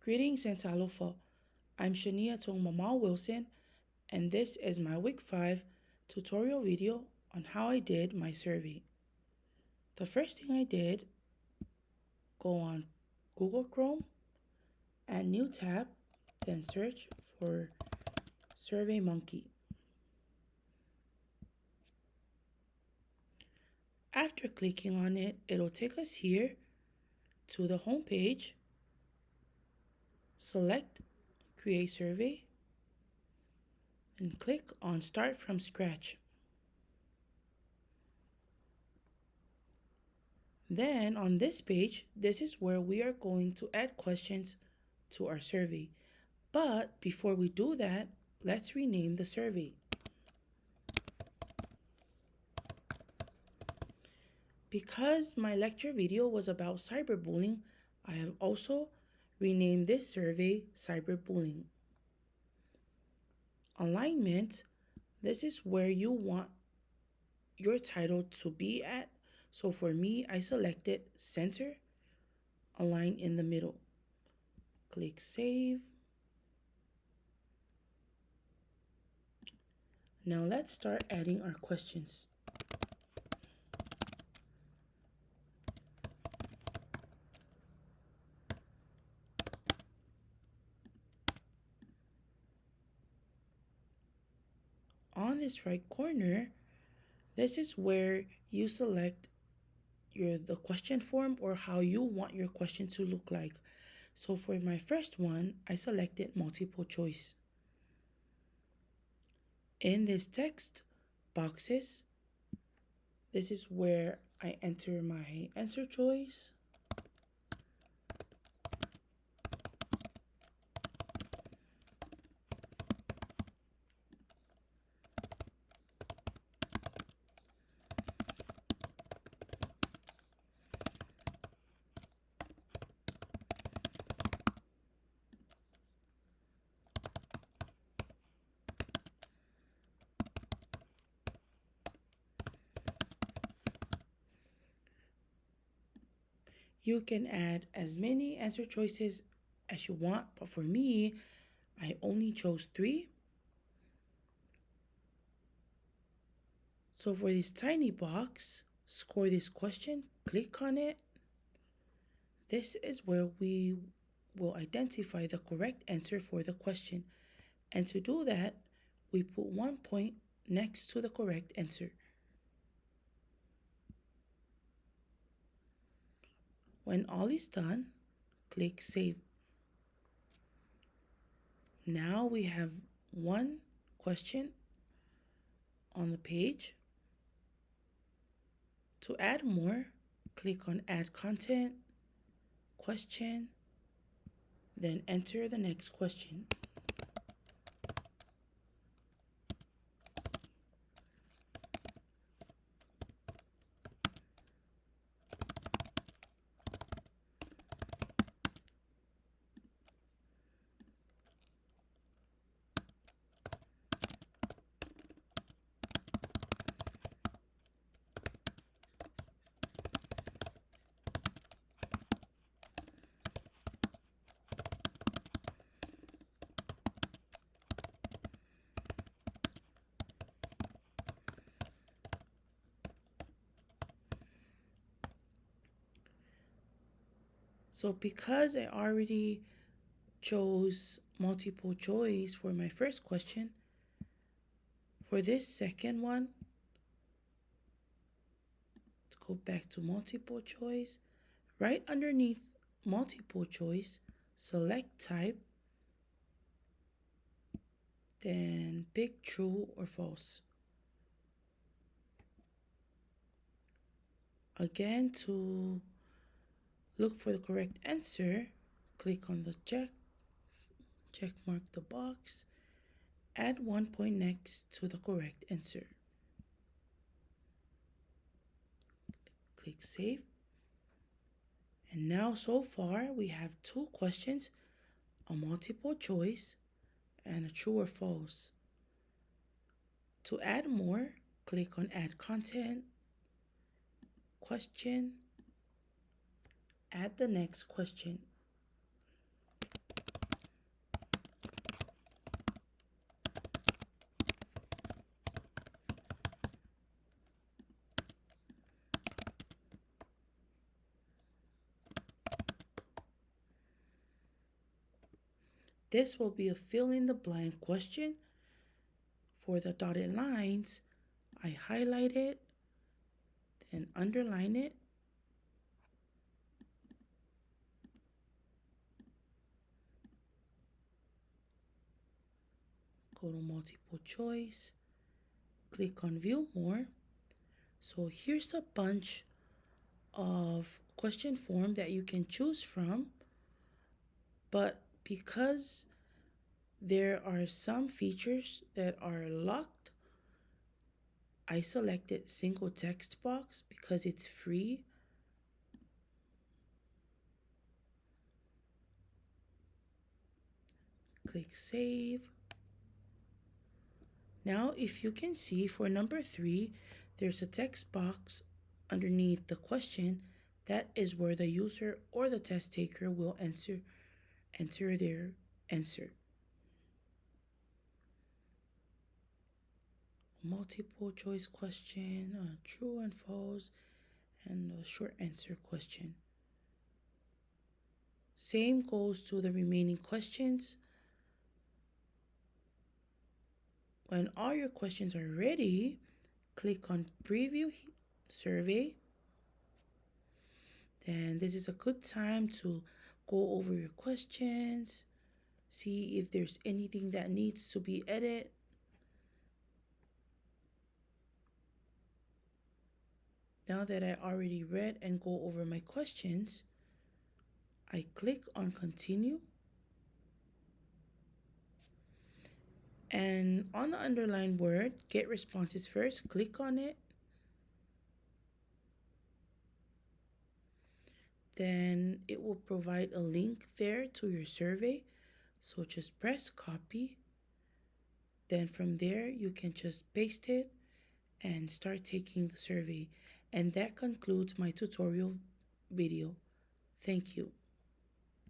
Greetings and alofa. I'm Shania Tong Mama Wilson, and this is my Week 5 tutorial video on how I did my survey. The first thing I did, go on Google Chrome, add new tab, then search for SurveyMonkey. After clicking on it, it'll take us here to the home page. Select Create Survey and click on Start from Scratch. Then on this page, this is where we are going to add questions to our survey. But before we do that, let's rename the survey. Because my lecture video was about cyberbullying, I have also renamed this survey Cyberbullying. Alignment, this is where you want your title to be at. So for me, I selected Center, Align in the middle. Click Save. Now let's start adding our questions. On this right corner, this is where you select the question form or how you want your question to look like. So for my first one, I selected multiple choice. In this text boxes, this is where I enter my answer choice. You can add as many answer choices as you want, but for me, I only chose 3. So for this tiny box, score this question, click on it. This is where we will identify the correct answer for the question. And to do that, we put 1 point next to the correct answer. When all is done, click Save. Now we have 1 question on the page. To add more, click on Add Content, Question, then enter the next question. So because I already chose multiple choice for my first question, for this second one, let's go back to multiple choice. Right underneath multiple choice, select type, then pick true or false. Again, to look for the correct answer, click on the check mark the box, add 1 point next to the correct answer. Click Save. And now so far we have 2 questions, a multiple choice and a true or false. To add more, click on Add Content, Question, add the next question. This will be a fill in the blank question. For the dotted lines, I highlight it, then underline it, go to multiple choice, click on view more. So here's a bunch of question form that you can choose from, but because there are some features that are locked, I selected single text box because it's free. Click save. Now, if you can see for number 3, there's a text box underneath the question. That is where the user or the test taker will enter their answer. Multiple choice question, true and false, and a short answer question. Same goes to the remaining questions. When all your questions are ready, click on preview survey. Then this is a good time to go over your questions, see if there's anything that needs to be edited. Now that I already read and go over my questions, I click on continue. And on the underlined word, get responses first, click on it. Then it will provide a link there to your survey. So just press copy. Then from there, you can just paste it and start taking the survey. And that concludes my tutorial video. Thank you.